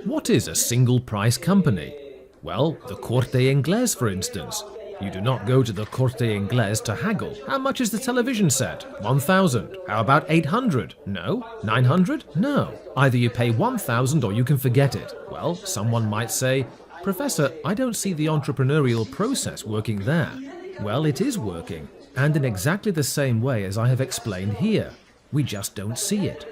What is a single price company? Well, the Corte Inglés, for instance. You do not go to the Corte Inglés to haggle. How much is the television set? 1,000. How about 800? No. 900? No. Either you pay 1,000 or you can forget it. Well, someone might say, Professor, I don't see the entrepreneurial process working there. Well, it is working, and in exactly the same way as I have explained here. We just don't see it.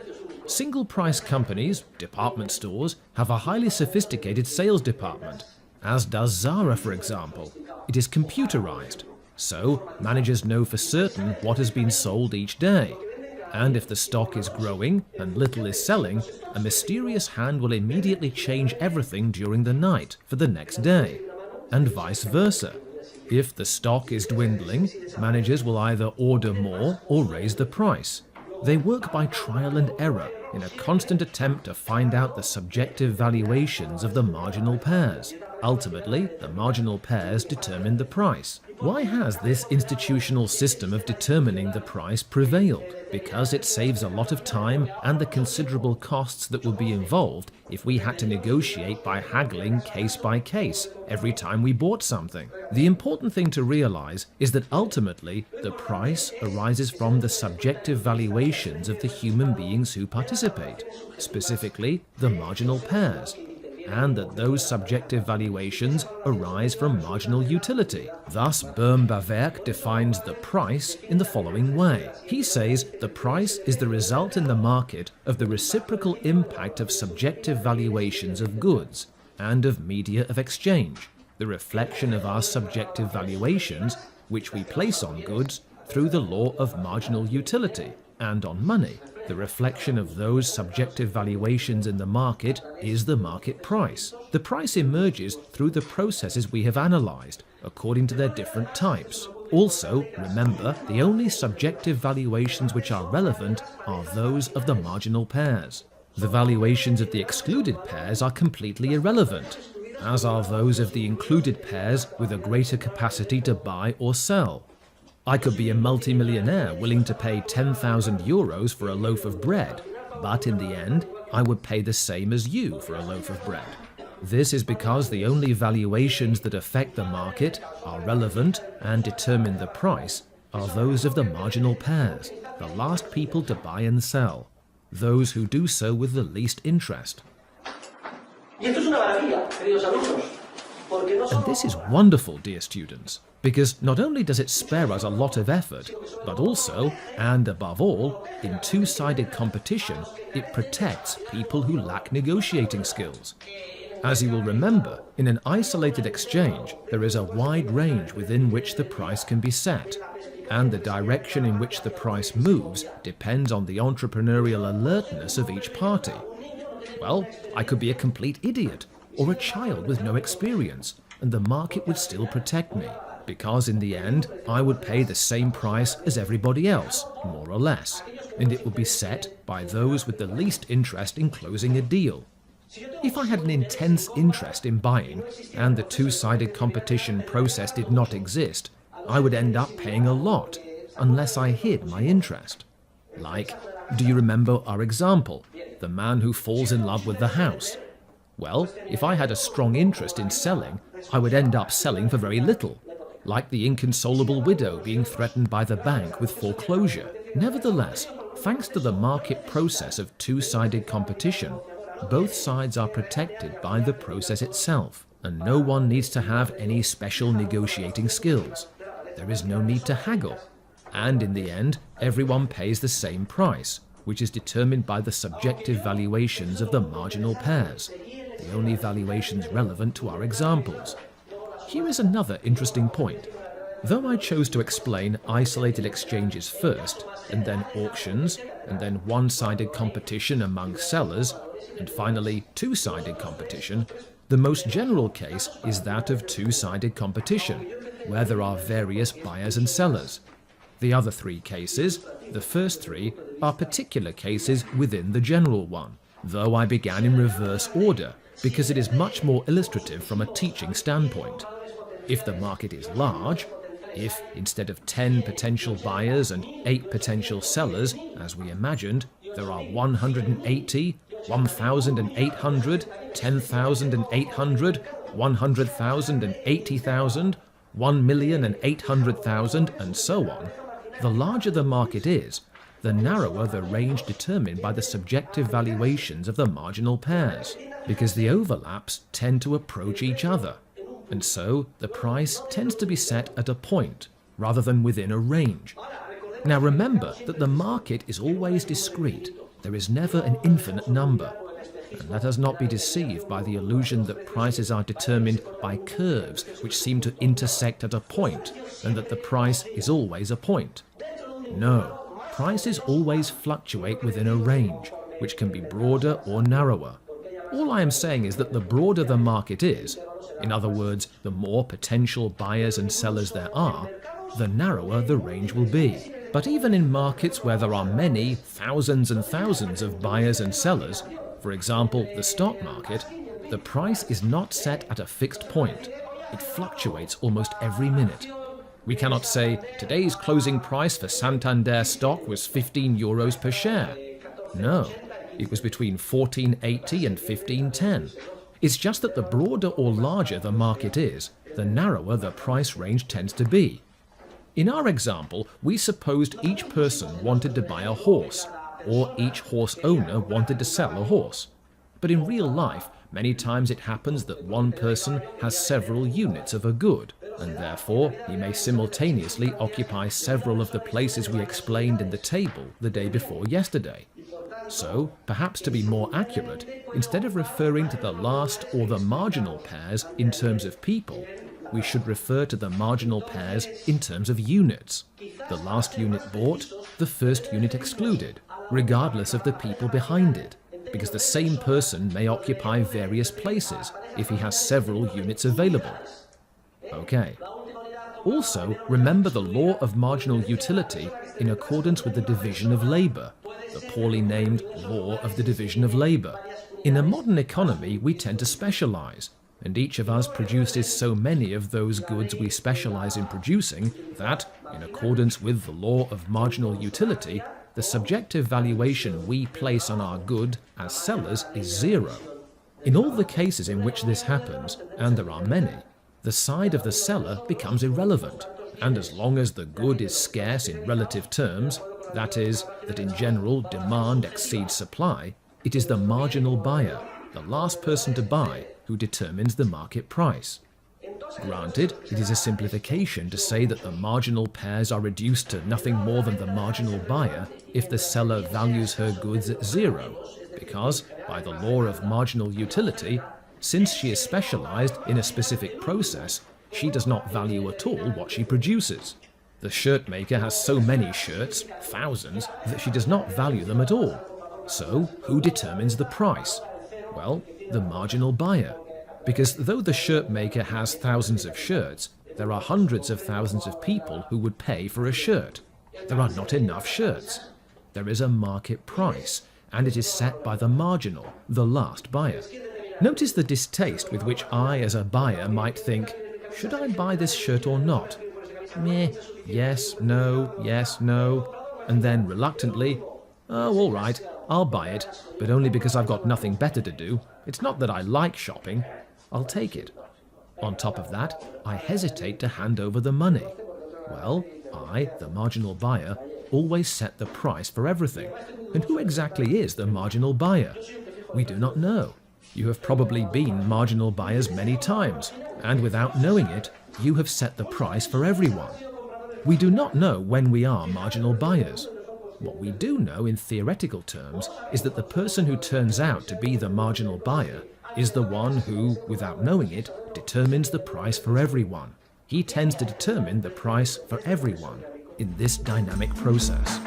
Single price companies, department stores, have a highly sophisticated sales department, as does Zara, for example. It is computerized, so managers know for certain what has been sold each day. And if the stock is growing and little is selling, a mysterious hand will immediately change everything during the night for the next day, and vice versa. If the stock is dwindling, managers will either order more or raise the price. They work by trial and error in a constant attempt to find out the subjective valuations of the marginal pairs. Ultimately, the marginal pairs determine the price. Why has this institutional system of determining the price prevailed? Because it saves a lot of time and the considerable costs that would be involved if we had to negotiate by haggling case by case every time we bought something. The important thing to realize is that ultimately the price arises from the subjective valuations of the human beings who participate, specifically the marginal pairs, and that those subjective valuations arise from marginal utility. Thus, Bawerk defines the price in the following way. He says the price is the result in the market of the reciprocal impact of subjective valuations of goods and of media of exchange, the reflection of our subjective valuations, which we place on goods through the law of marginal utility, and on money. The reflection of those subjective valuations in the market is the market price. The price emerges through the processes we have analyzed, according to their different types. Also, remember, the only subjective valuations which are relevant are those of the marginal pairs. The valuations of the excluded pairs are completely irrelevant, as are those of the included pairs with a greater capacity to buy or sell. I could be a multimillionaire willing to pay 10,000 euros for a loaf of bread, but in the end, I would pay the same as you for a loaf of bread. This is because the only valuations that affect the market, are relevant, and determine the price, are those of the marginal pairs, the last people to buy and sell, those who do so with the least interest. And this is wonderful, dear students, because not only does it spare us a lot of effort, but also, and above all, in two-sided competition, it protects people who lack negotiating skills. As you will remember, in an isolated exchange, there is a wide range within which the price can be set, and the direction in which the price moves depends on the entrepreneurial alertness of each party. Well, I could be a complete idiot, or a child with no experience, and the market would still protect me, because in the end, I would pay the same price as everybody else, more or less, and it would be set by those with the least interest in closing a deal. If I had an intense interest in buying, and the two-sided competition process did not exist, I would end up paying a lot, unless I hid my interest. Like, do you remember our example, the man who falls in love with the house? Well, if I had a strong interest in selling, I would end up selling for very little, like the inconsolable widow being threatened by the bank with foreclosure. Nevertheless, thanks to the market process of two-sided competition, both sides are protected by the process itself, and no one needs to have any special negotiating skills. There is no need to haggle, and in the end, everyone pays the same price, which is determined by the subjective valuations of the marginal pairs, the only valuations relevant to our examples. Here is another interesting point. Though I chose to explain isolated exchanges first, and then auctions, and then one-sided competition among sellers, and finally two-sided competition, the most general case is that of two-sided competition, where there are various buyers and sellers. The other three cases, the first three, are particular cases within the general one, though I began in reverse order, because it is much more illustrative from a teaching standpoint. If the market is large, if instead of 10 potential buyers and 8 potential sellers, as we imagined, there are 180, 1,800, 10,800, 100,000 and 80,000, 1,800,000, and so on, the larger the market is, the narrower the range determined by the subjective valuations of the marginal pairs, because the overlaps tend to approach each other, and so the price tends to be set at a point, rather than within a range. Now remember that the market is always discrete. There is never an infinite number. And let us not be deceived by the illusion that prices are determined by curves which seem to intersect at a point, and that the price is always a point. No, prices always fluctuate within a range, which can be broader or narrower. All I am saying is that the broader the market is, in other words, the more potential buyers and sellers there are, the narrower the range will be. But even in markets where there are many, thousands and thousands of buyers and sellers, for example, the stock market, the price is not set at a fixed point. It fluctuates almost every minute. We cannot say, today's closing price for Santander stock was 15 euros per share. No, it was between 14.80 and 15.10. It's just that the broader or larger the market is, the narrower the price range tends to be. In our example, we supposed each person wanted to buy a horse, or each horse owner wanted to sell a horse. But in real life, many times it happens that one person has several units of a good, and therefore he may simultaneously occupy several of the places we explained in the table the day before yesterday. So, perhaps to be more accurate, instead of referring to the last or the marginal pairs in terms of people, we should refer to the marginal pairs in terms of units. The last unit bought, the first unit excluded, regardless of the people behind it, because the same person may occupy various places if he has several units available. Okay. Also, remember the law of marginal utility in accordance with the division of labor, the poorly named law of the division of labor. In a modern economy, we tend to specialize, and each of us produces so many of those goods we specialize in producing that, in accordance with the law of marginal utility, the subjective valuation we place on our good as sellers is zero. In all the cases in which this happens, and there are many, the side of the seller becomes irrelevant, and as long as the good is scarce in relative terms, that is, that in general demand exceeds supply, it is the marginal buyer, the last person to buy, who determines the market price. Granted, it is a simplification to say that the marginal pairs are reduced to nothing more than the marginal buyer if the seller values her goods at zero, because, by the law of marginal utility, since she is specialized in a specific process, she does not value at all what she produces. The shirt maker has so many shirts, thousands, that she does not value them at all. So, who determines the price? Well, the marginal buyer. Because though the shirt maker has thousands of shirts, there are hundreds of thousands of people who would pay for a shirt. There are not enough shirts. There is a market price, and it is set by the marginal, the last buyer. Notice the distaste with which I, as a buyer, might think, should I buy this shirt or not? Meh, yes, no, and then reluctantly, oh, all right, I'll buy it, but only because I've got nothing better to do. It's not that I like shopping. I'll take it. On top of that, I hesitate to hand over the money. Well, I, the marginal buyer, always set the price for everything. And who exactly is the marginal buyer? We do not know. You have probably been marginal buyers many times, and without knowing it, you have set the price for everyone. We do not know when we are marginal buyers. What we do know in theoretical terms is that the person who turns out to be the marginal buyer is the one who, without knowing it, determines the price for everyone. He tends to determine the price for everyone in this dynamic process.